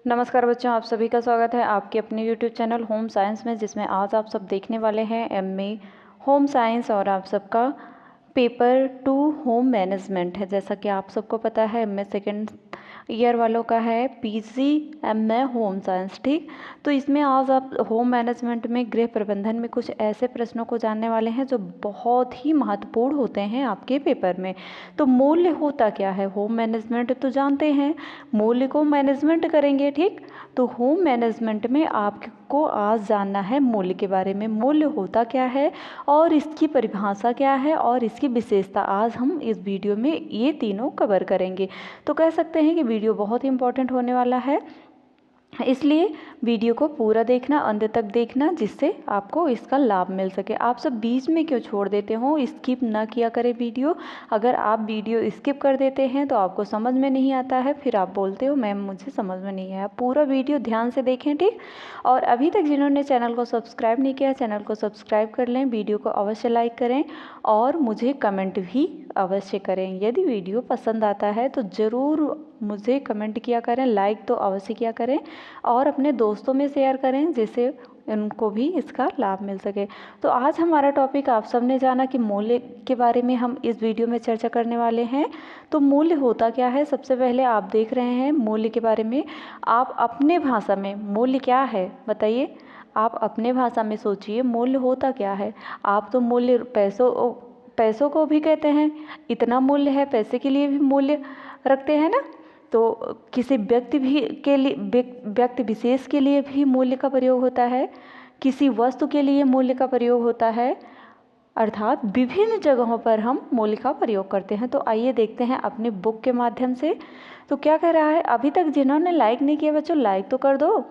नमस्कार बच्चों, आप सभी का स्वागत है आपके अपने यूट्यूब चैनल होम साइंस में, जिसमें आज आप सब देखने वाले हैं एमए होम साइंस और आप सबका पेपर 2 होम मैनेजमेंट है। जैसा कि आप सबको पता है एमए सेकेंड ईयर वालों का है पीजी एमए होम साइंस, ठीक। तो इसमें आज आप होम मैनेजमेंट में गृह प्रबंधन में कुछ ऐसे प्रश्नों को जानने वाले हैं जो बहुत ही महत्वपूर्ण होते हैं आपके पेपर में। तो मूल्य होता क्या है? होम मैनेजमेंट तो जानते हैं, मूल्य को मैनेजमेंट करेंगे, ठीक। तो होम मैनेजमेंट में आपको आज जानना है मूल्य के बारे में। मूल्य होता क्या है और इसकी परिभाषा क्या है और इसकी विशेषता आज हम इस वीडियो में ये तीनों कवर करेंगे। तो कह सकते हैं कि वीडियो बहुत ही इंपॉर्टेंट होने वाला है, इसलिए वीडियो को पूरा देखना, अंत तक देखना, जिससे आपको इसका लाभ मिल सके। आप सब बीच में क्यों छोड़ देते हो? स्किप ना किया करें वीडियो। अगर आप वीडियो स्किप कर देते हैं तो आपको समझ में नहीं आता है, फिर आप बोलते हो मैम मुझे समझ में नहीं आया। पूरा वीडियो ध्यान से देखें, ठीक। और अभी तक जिन्होंने चैनल को सब्सक्राइब नहीं किया, चैनल को सब्सक्राइब कर लें, वीडियो को अवश्य लाइक करें और मुझे कमेंट भी अवश्य करें। यदि वीडियो पसंद आता है तो ज़रूर मुझे कमेंट किया करें, लाइक तो अवश्य किया करें और अपने दोस्तों में शेयर करें, जिससे उनको भी इसका लाभ मिल सके। तो आज हमारा टॉपिक आप सबने जाना कि मूल्य के बारे में हम इस वीडियो में चर्चा करने वाले हैं। तो मूल्य होता क्या है? सबसे पहले आप देख रहे हैं मूल्य के बारे में। आप अपने भाषा में मूल्य क्या है बताइए। आप अपने भाषा में सोचिए मूल्य होता क्या है। आप तो मूल्य पैसों को भी कहते हैं, इतना मूल्य है, पैसे के लिए भी मूल्य रखते हैं ना। तो किसी व्यक्ति विशेष के लिए भी मूल्य का प्रयोग होता है, किसी वस्तु के लिए मूल्य का प्रयोग होता है, अर्थात विभिन्न जगहों पर हम मूल्य का प्रयोग करते हैं। तो आइए देखते हैं अपनी बुक के माध्यम से। तो क्या कह रहा है? अभी तक जिन्होंने लाइक नहीं किया बच्चों, लाइक तो कर दो।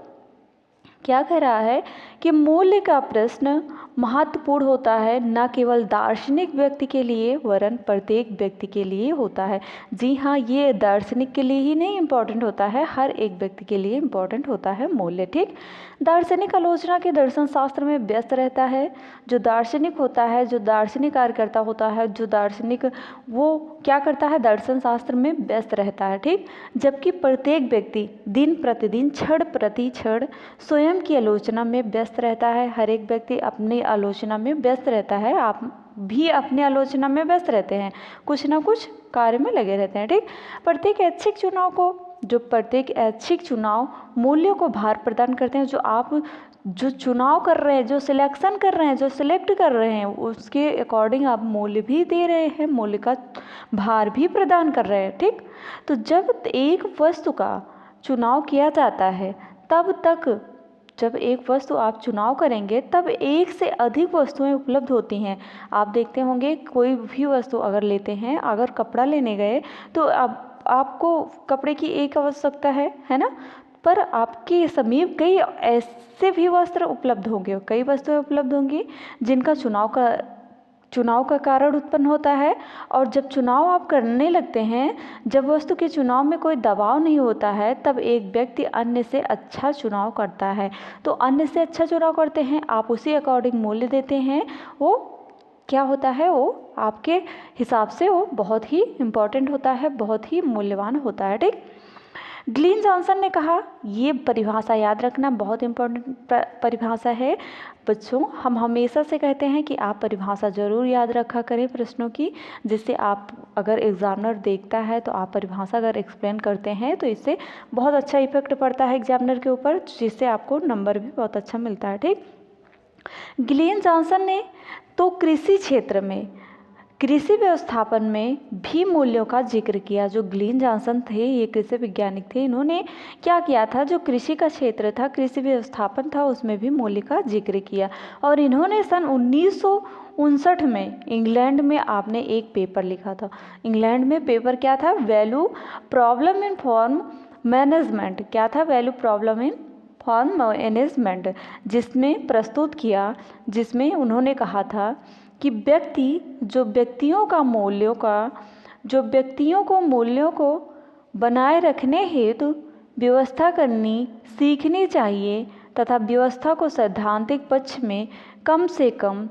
क्या कह रहा है कि मूल्य का प्रश्न महत्वपूर्ण होता है न केवल दार्शनिक व्यक्ति के लिए वरन प्रत्येक व्यक्ति के लिए होता है। जी हाँ, ये दार्शनिक के लिए ही नहीं इम्पोर्टेंट होता है, हर एक व्यक्ति के लिए इम्पोर्टेंट होता है मूल्य, ठीक। दार्शनिक आलोचना के दर्शन शास्त्र में व्यस्त रहता है। जो दार्शनिक होता है, जो दार्शनिक कार्यकर्ता होता है, जो दार्शनिक वो क्या करता है? दर्शन शास्त्र में व्यस्त रहता है, ठीक। जबकि प्रत्येक व्यक्ति दिन प्रतिदिन क्षण प्रति क्षण स्वयं की आलोचना में व्यस्त रहता है। हर एक व्यक्ति अपनी आलोचना में व्यस्त रहता है। आप भी अपनी आलोचना में व्यस्त रहते हैं, कुछ ना कुछ कार्य में लगे रहते हैं, ठीक। प्रत्येक ऐच्छिक चुनाव मूल्यों को भार प्रदान करते हैं। जो चुनाव कर रहे हैं, जो सिलेक्शन कर रहे हैं, जो सिलेक्ट कर रहे हैं, उसके अकॉर्डिंग आप मूल्य भी दे रहे हैं, मूल्य का भार भी प्रदान कर रहे हैं, ठीक। तो जब एक वस्तु का चुनाव किया जाता है जब एक वस्तु आप चुनाव करेंगे तब एक से अधिक वस्तुएं उपलब्ध होती हैं। आप देखते होंगे कोई भी वस्तु अगर लेते हैं, अगर कपड़ा लेने गए तो अब आपको कपड़े की एक आवश्यकता है ना, पर आपके समीप कई ऐसे भी वस्त्र उपलब्ध होंगे, कई वस्तुएं उपलब्ध होंगी जिनका चुनाव का कारण उत्पन्न होता है। और जब चुनाव आप करने लगते हैं, जब वस्तु के चुनाव में कोई दबाव नहीं होता है, तब एक व्यक्ति अन्य से अच्छा चुनाव करता है। तो अन्य से अच्छा चुनाव करते हैं, आप उसी अकॉर्डिंग मूल्य देते हैं। वो क्या होता है? वो आपके हिसाब से वो बहुत ही इम्पोर्टेंट होता है, बहुत ही मूल्यवान होता है, ठीक। ग्लीन जॉनसन ने कहा, ये परिभाषा याद रखना बहुत इम्पोर्टेंट परिभाषा है बच्चों। हम हमेशा से कहते हैं कि आप परिभाषा ज़रूर याद रखा करें प्रश्नों की, जिससे आप अगर एग्जामिनर देखता है तो आप परिभाषा अगर एक्सप्लेन करते हैं तो इससे बहुत अच्छा इफेक्ट पड़ता है एग्जामिनर के ऊपर, जिससे आपको नंबर भी बहुत अच्छा मिलता है, ठीक। ग्लीन जॉनसन ने तो कृषि क्षेत्र में, कृषि व्यवस्थापन में भी मूल्यों का जिक्र किया। जो ग्लीन जॉनसन थे, ये कृषि वैज्ञानिक थे, इन्होंने क्या किया था? जो कृषि का क्षेत्र था, कृषि व्यवस्थापन था, उसमें भी मूल्य का जिक्र किया। और इन्होंने सन 1959 में इंग्लैंड में आपने एक पेपर लिखा था। इंग्लैंड में पेपर क्या था? Value problem in form management. क्या था? Value problem in form management, जिसमें प्रस्तुत किया, जिसमें उन्होंने कहा था कि जो व्यक्तियों को मूल्यों को बनाए रखने हेतु व्यवस्था करनी सीखनी चाहिए तथा व्यवस्था को सैद्धांतिक पक्ष में कम से कम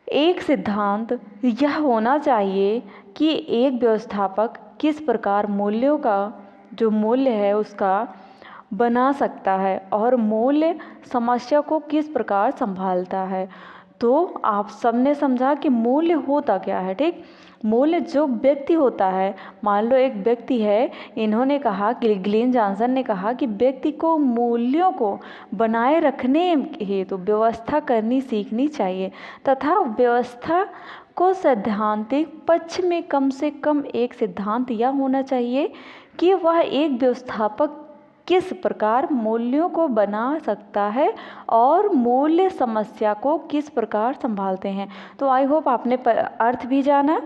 एक सिद्धांत यह होना चाहिए कि एक व्यवस्थापक किस प्रकार मूल्यों का जो मूल्य है उसका बना सकता है और मूल्य समस्या को किस प्रकार संभालता है। तो आप सबने समझा कि मूल्य होता क्या है। ठीक, मूल्य जो व्यक्ति होता है, मान लो एक व्यक्ति है, इन्होंने कहा कि ग्लेन जॉनसन ने कहा कि व्यक्ति को मूल्यों को बनाए रखने हेतु व्यवस्था करनी सीखनी चाहिए तथा व्यवस्था को सैद्धांतिक पक्ष में कम से कम एक सिद्धांत यह होना चाहिए कि वह एक व्यवस्थापक किस प्रकार मूल्यों को बना सकता है और मूल्य समस्या को किस प्रकार संभालते हैं। तो आई होप आपने अर्थ भी जाना,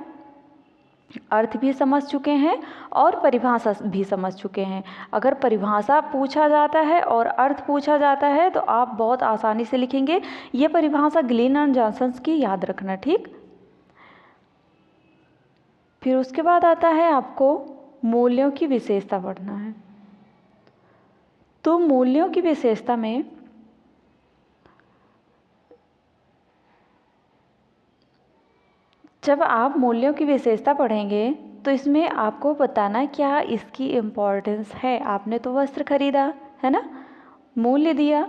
अर्थ भी समझ चुके हैं और परिभाषा भी समझ चुके हैं। अगर परिभाषा पूछा जाता है और अर्थ पूछा जाता है तो आप बहुत आसानी से लिखेंगे। ये परिभाषा ग्लेन एंड जॉनसन की याद रखना। ठीक, फिर उसके बाद आता है आपको मूल्यों की विशेषता पढ़ना है। तो मूल्यों की विशेषता में जब आप मूल्यों की विशेषता पढ़ेंगे तो इसमें आपको बताना क्या इसकी इम्पोर्टेंस है। आपने तो वस्त्र खरीदा है ना, मूल्य दिया,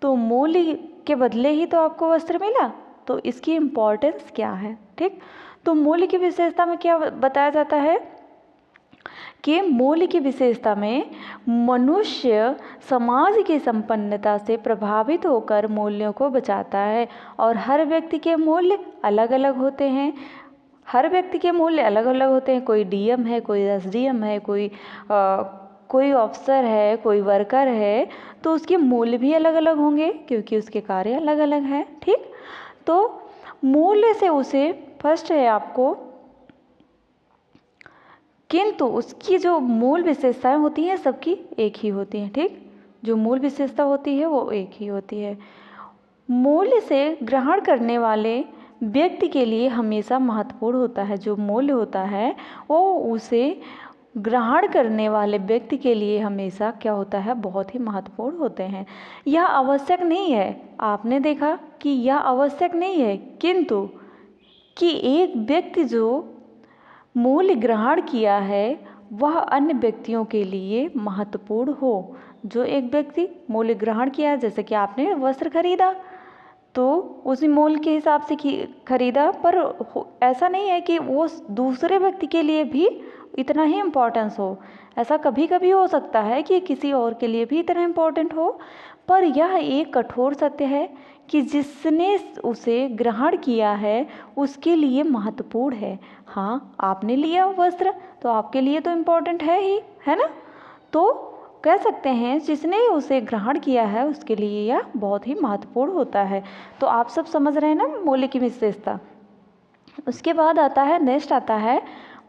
तो मूल्य के बदले ही तो आपको वस्त्र मिला, तो इसकी इम्पोर्टेंस क्या है। ठीक, तो मूल्य की विशेषता में क्या बताया जाता है कि मूल्य की विशेषता में मनुष्य समाज की संपन्नता से प्रभावित होकर मूल्यों को बचाता है और हर व्यक्ति के मूल्य अलग अलग होते हैं। हर व्यक्ति के मूल्य अलग अलग होते हैं। कोई डीएम है, कोई एसडीएम है, कोई ऑफिसर है, कोई वर्कर है, तो उसके मूल्य भी अलग अलग होंगे क्योंकि उसके कार्य अलग अलग हैं। ठीक, तो मूल्य से उसे फर्स्ट है आपको, किंतु उसकी जो मूल विशेषताएं होती हैं सबकी एक ही होती हैं। ठीक, जो मूल विशेषता होती है वो एक ही होती है। मूल्य से ग्रहण करने वाले व्यक्ति के लिए हमेशा महत्वपूर्ण होता है। जो मूल्य होता है वो उसे ग्रहण करने वाले व्यक्ति के लिए हमेशा क्या होता है, बहुत ही महत्वपूर्ण होते हैं। यह आवश्यक नहीं है, आपने देखा कि यह आवश्यक नहीं है किंतु कि एक व्यक्ति जो मूल्य ग्रहण किया है वह अन्य व्यक्तियों के लिए महत्वपूर्ण हो। जो एक व्यक्ति मूल्य ग्रहण किया, जैसे कि आपने वस्त्र खरीदा तो उसी मूल्य के हिसाब से खरीदा, पर ऐसा नहीं है कि वो दूसरे व्यक्ति के लिए भी इतना ही इम्पोर्टेंस हो। ऐसा कभी कभी हो सकता है कि किसी और के लिए भी इतना इम्पोर्टेंट हो, पर यह एक कठोर सत्य है कि जिसने उसे ग्रहण किया है उसके लिए महत्वपूर्ण है। हाँ, आपने लिया वस्त्र तो आपके लिए तो इम्पोर्टेंट है ही, है ना। तो कह सकते हैं जिसने उसे ग्रहण किया है उसके लिए यह बहुत ही महत्वपूर्ण होता है। तो आप सब समझ रहे हैं ना मूल्य की विशेषता। उसके बाद आता है, नेक्स्ट आता है,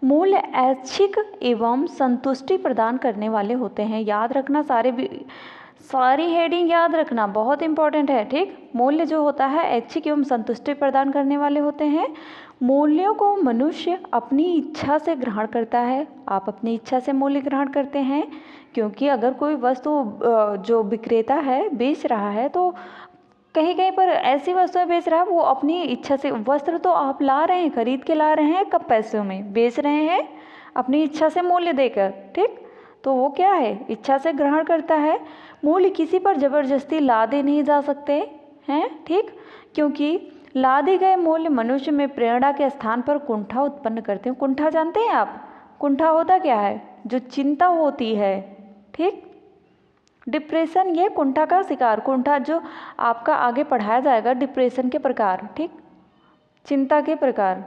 मूल्य ऐच्छिक एवं संतुष्टि प्रदान करने वाले होते हैं। याद रखना, सारी हेडिंग याद रखना, बहुत इंपॉर्टेंट है। ठीक, मूल्य जो होता है ऐच्छिक एवं संतुष्टि प्रदान करने वाले होते हैं। मूल्यों को मनुष्य अपनी इच्छा से ग्रहण करता है। आप अपनी इच्छा से मूल्य ग्रहण करते हैं क्योंकि अगर कोई वस्तु जो विक्रेता है बेच रहा है तो कहीं कहीं पर ऐसी वस्तुएं बेच रहा है वो अपनी इच्छा से। वस्त्र तो आप ला रहे हैं, खरीद के ला रहे हैं, कब पैसों में बेच रहे हैं, अपनी इच्छा से मूल्य देकर। ठीक, तो वो क्या है, इच्छा से ग्रहण करता है। मूल्य किसी पर जबरदस्ती लादे नहीं जा सकते हैं। ठीक, क्योंकि लादे गए मूल्य मनुष्य में प्रेरणा के स्थान पर कुंठा उत्पन्न करते हैं। कुंठा जानते हैं आप, कुंठा होता क्या है, जो चिंता होती है। ठीक, डिप्रेशन, ये कुंठा का शिकार, कुंठा जो आपका आगे पढ़ाया जाएगा डिप्रेशन के प्रकार, ठीक, चिंता के प्रकार,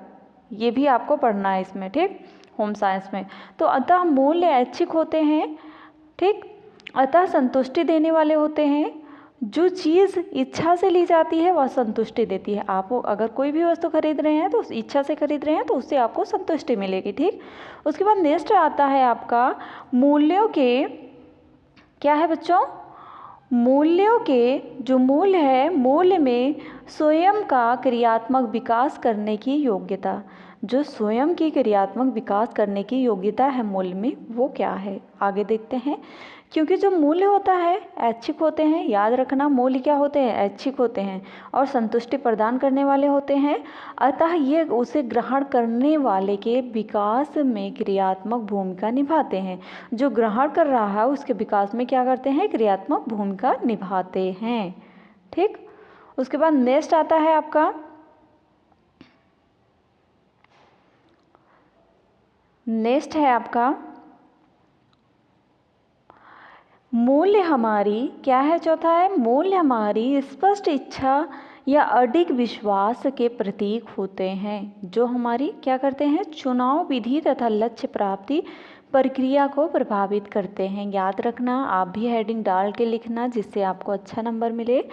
ये भी आपको पढ़ना है इसमें। ठीक, होम साइंस में। तो अतः मूल्य ऐच्छिक होते हैं। ठीक, अतः संतुष्टि देने वाले होते हैं। जो चीज़ इच्छा से ली जाती है वह संतुष्टि देती है। आप अगर कोई भी वस्तु खरीद रहे हैं तो उस इच्छा से खरीद रहे हैं तो उससे आपको संतुष्टि मिलेगी। ठीक, उसके बाद नेक्स्ट आता है आपका मूल्यों के, क्या है बच्चों, मूल्यों के जो मूल्य है, मूल्य में स्वयं का क्रियात्मक विकास करने की योग्यता। जो स्वयं की क्रियात्मक विकास करने की योग्यता है मूल्य में, वो क्या है। आगे देखते हैं। क्योंकि जो मूल्य होता है ऐच्छिक होते हैं, याद रखना मूल्य क्या होते हैं, ऐच्छिक होते हैं और संतुष्टि प्रदान करने वाले होते हैं, अतः ये उसे ग्रहण करने वाले के विकास में क्रियात्मक भूमिका निभाते हैं। जो ग्रहण कर रहा है उसके विकास में क्या करते हैं, क्रियात्मक भूमिका निभाते हैं। ठीक, उसके बाद नेक्स्ट आता है आपका नेक्स्ट है आपका मूल्य हमारी क्या है, चौथा है मूल्य हमारी स्पष्ट इच्छा या अडिग विश्वास के प्रतीक होते हैं, जो हमारी क्या करते हैं, चुनाव विधि तथा लक्ष्य प्राप्ति प्रक्रिया को प्रभावित करते हैं। याद रखना, आप भी हेडिंग डाल के लिखना जिससे आपको अच्छा नंबर मिले।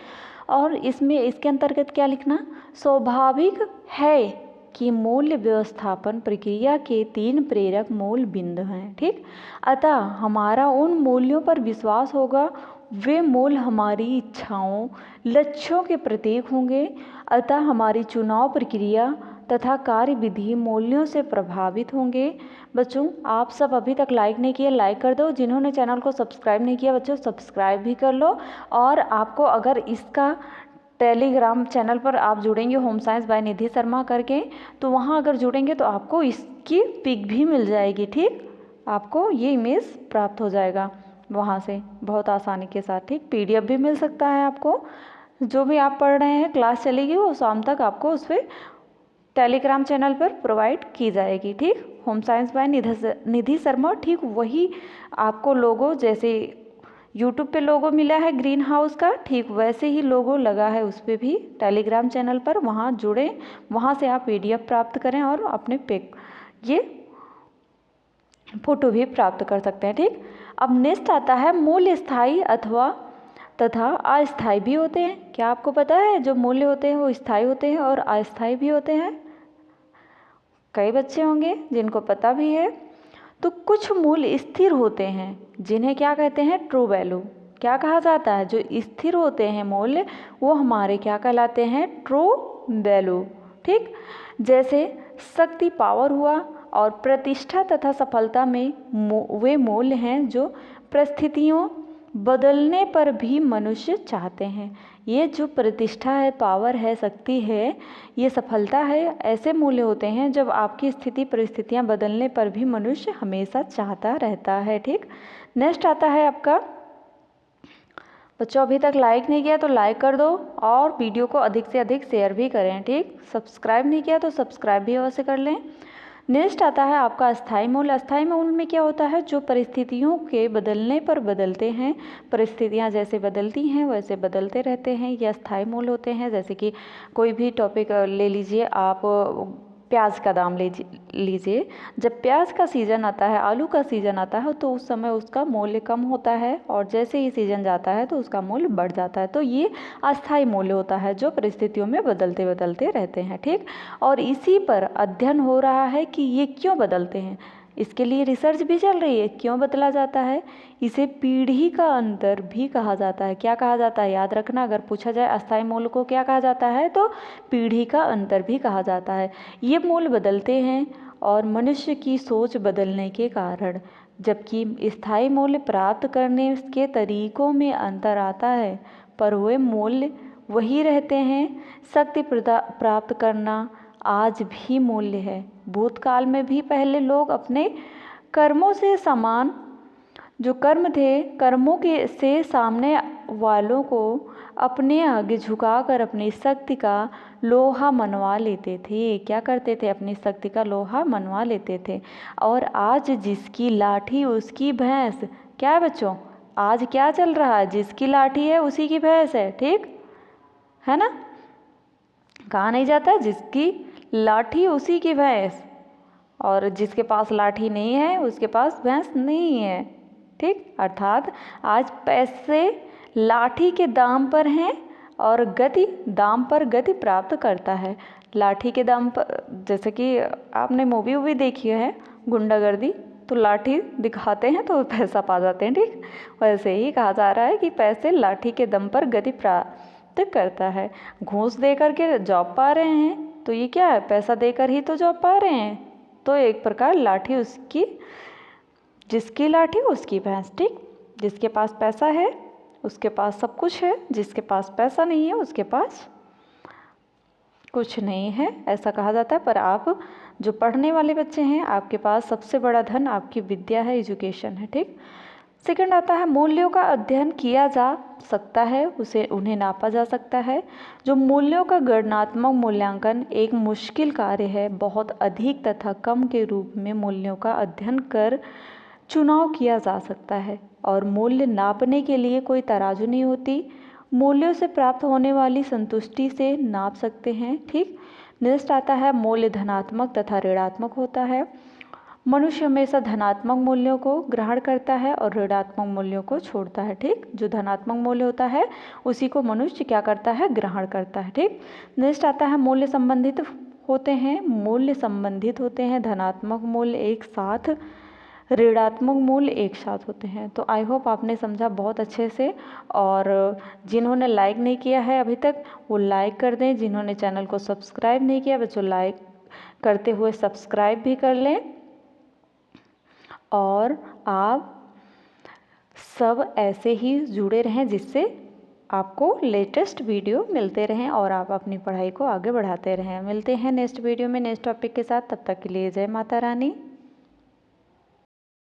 और इसमें इसके अंतर्गत क्या लिखना, स्वाभाविक है कि मूल्य व्यवस्थापन प्रक्रिया के 3 प्रेरक मूल बिंदु हैं। ठीक, अतः हमारा उन मूल्यों पर विश्वास होगा, वे मूल्य हमारी इच्छाओं लक्ष्यों के प्रतीक होंगे, अतः हमारी चुनाव प्रक्रिया तथा कार्य विधि मूल्यों से प्रभावित होंगे। बच्चों आप सब अभी तक लाइक नहीं किया, लाइक कर दो। जिन्होंने चैनल को सब्सक्राइब नहीं किया बच्चों सब्सक्राइब भी कर लो। और आपको अगर इसका टेलीग्राम चैनल पर आप जुड़ेंगे होम साइंस बाय निधि शर्मा करके, तो वहाँ अगर जुड़ेंगे तो आपको इसकी पिक भी मिल जाएगी। ठीक, आपको ये इमेज प्राप्त हो जाएगा वहाँ से बहुत आसानी के साथ। ठीक, पीडीएफ भी मिल सकता है आपको, जो भी आप पढ़ रहे हैं क्लास चलेगी वो शाम तक आपको उस पर टेलीग्राम चैनल पर प्रोवाइड की जाएगी। ठीक, होम साइंस बाय निधि शर्मा। ठीक, वही आपको लोगो जैसे यूट्यूब पे लोगो मिला है ग्रीन हाउस का, ठीक वैसे ही लोगो लगा है उस पर भी टेलीग्राम चैनल पर, वहाँ जुड़ें, वहाँ से आप पीडीएफ प्राप्त करें और अपने ये फोटो भी प्राप्त कर सकते हैं। ठीक, अब नेक्स्ट आता है मूल्य स्थायी अथवा तथा अस्थायी भी होते हैं। क्या आपको पता है जो मूल्य होते हैं वो स्थायी होते हैं और अस्थायी भी होते हैं। कई बच्चे होंगे जिनको पता भी है। तो कुछ मूल्य स्थिर होते हैं जिन्हें क्या कहते हैं, ट्रू वैल्यू। क्या कहा जाता है, जो स्थिर होते हैं मूल्य वो हमारे क्या कहलाते हैं, ट्रू वैल्यू। ठीक, जैसे शक्ति पावर हुआ और प्रतिष्ठा तथा सफलता में वे मूल्य हैं जो परिस्थितियों बदलने पर भी मनुष्य चाहते हैं। ये जो प्रतिष्ठा है, पावर है, शक्ति है, ये सफलता है, ऐसे मूल्य होते हैं जब आपकी स्थिति परिस्थितियां बदलने पर भी मनुष्य हमेशा चाहता रहता है। ठीक, नेक्स्ट आता है आपका बच्चों अभी तक लाइक नहीं किया तो लाइक कर दो और वीडियो को अधिक से अधिक शेयर भी करें। ठीक, सब्सक्राइब नहीं किया तो सब्सक्राइब भी अवश्य कर लें। नेक्स्ट आता है आपका अस्थायी मूल्य। अस्थायी मूल्य में क्या होता है, जो परिस्थितियों के बदलने पर बदलते हैं, परिस्थितियां जैसे बदलती हैं वैसे बदलते रहते हैं, ये अस्थायी मूल्य होते हैं। जैसे कि कोई भी टॉपिक ले लीजिए आप, प्याज का दाम लीजिए, जब प्याज का सीज़न आता है, आलू का सीज़न आता है तो उस समय उसका मूल्य कम होता है और जैसे ही सीज़न जाता है तो उसका मूल्य बढ़ जाता है। तो ये अस्थायी मूल्य होता है जो परिस्थितियों में बदलते बदलते रहते हैं। ठीक, और इसी पर अध्ययन हो रहा है कि ये क्यों बदलते हैं, इसके लिए रिसर्च भी चल रही है, क्यों बदला जाता है। इसे पीढ़ी का अंतर भी कहा जाता है। क्या कहा जाता है, याद रखना, अगर पूछा जाए अस्थायी मूल्य को क्या कहा जाता है तो पीढ़ी का अंतर भी कहा जाता है। ये मूल्य बदलते हैं और मनुष्य की सोच बदलने के कारण, जबकि स्थायी मूल्य प्राप्त करने के तरीकों में अंतर आता है पर वे मूल्य वही रहते हैं। शक्ति प्राप्त करना आज भी मूल्य है। भूतकाल में भी पहले लोग अपने कर्मों से समान जो कर्म थे, कर्मों के से सामने वालों को अपने आगे झुकाकर अपनी शक्ति का लोहा मनवा लेते थे। क्या करते थे, अपनी शक्ति का लोहा मनवा लेते थे। और आज जिसकी लाठी उसकी भैंस, क्या है बच्चों, आज क्या चल रहा है, जिसकी लाठी है उसी की भैंस है। ठीक है ना, कहा नहीं जाता, जिसकी लाठी उसी की भैंस, और जिसके पास लाठी नहीं है उसके पास भैंस नहीं है। ठीक, अर्थात आज पैसे लाठी के दाम पर हैं और गति दाम पर गति प्राप्त करता है। लाठी के दाम पर, जैसे कि आपने मूवी वूवी देखी है गुंडागर्दी, तो लाठी दिखाते हैं तो पैसा पा जाते हैं। ठीक, वैसे ही कहा जा रहा है कि पैसे लाठी के दम पर गति प्राप्त करता है। घूस दे करके जॉब पा रहे हैं तो ये क्या है, पैसा देकर ही तो जॉब पा रहे हैं। तो एक प्रकार लाठी उसकी, जिसकी लाठी उसकी भैंस, ठीक। जिसके पास पैसा है उसके पास सब कुछ है, जिसके पास पैसा नहीं है उसके पास कुछ नहीं है, ऐसा कहा जाता है। पर आप जो पढ़ने वाले बच्चे हैं, आपके पास सबसे बड़ा धन आपकी विद्या है, एजुकेशन है, ठीक। सेकंड आता है मूल्यों का अध्ययन किया जा सकता है, उन्हें नापा जा सकता है। जो मूल्यों का गणनात्मक मूल्यांकन एक मुश्किल कार्य है, बहुत अधिक तथा कम के रूप में मूल्यों का अध्ययन कर चुनाव किया जा सकता है। और मूल्य नापने के लिए कोई तराजू नहीं होती, मूल्यों से प्राप्त होने वाली संतुष्टि से नाप सकते हैं, ठीक। नेक्स्ट आता है मूल्य धनात्मक तथा ऋणात्मक होता है। मनुष्य हमेशा धनात्मक मूल्यों को ग्रहण करता है और ऋणात्मक मूल्यों को छोड़ता है, ठीक। जो धनात्मक मूल्य होता है उसी को मनुष्य क्या करता है, ग्रहण करता है, ठीक। नेक्स्ट आता है मूल्य संबंधित होते हैं, मूल्य संबंधित होते हैं, धनात्मक मूल्य एक साथ, ऋणात्मक मूल्य एक साथ होते हैं। तो आई होप आपने समझा बहुत अच्छे से। और जिन्होंने लाइक नहीं किया है अभी तक वो लाइक कर दें, जिन्होंने चैनल को सब्सक्राइब नहीं किया बच्चों लाइक करते हुए सब्सक्राइब भी कर लें। और आप सब ऐसे ही जुड़े रहें जिससे आपको लेटेस्ट वीडियो मिलते रहें और आप अपनी पढ़ाई को आगे बढ़ाते रहें। मिलते हैं नेक्स्ट वीडियो में नेक्स्ट टॉपिक के साथ, तब तक के लिए जय माता रानी।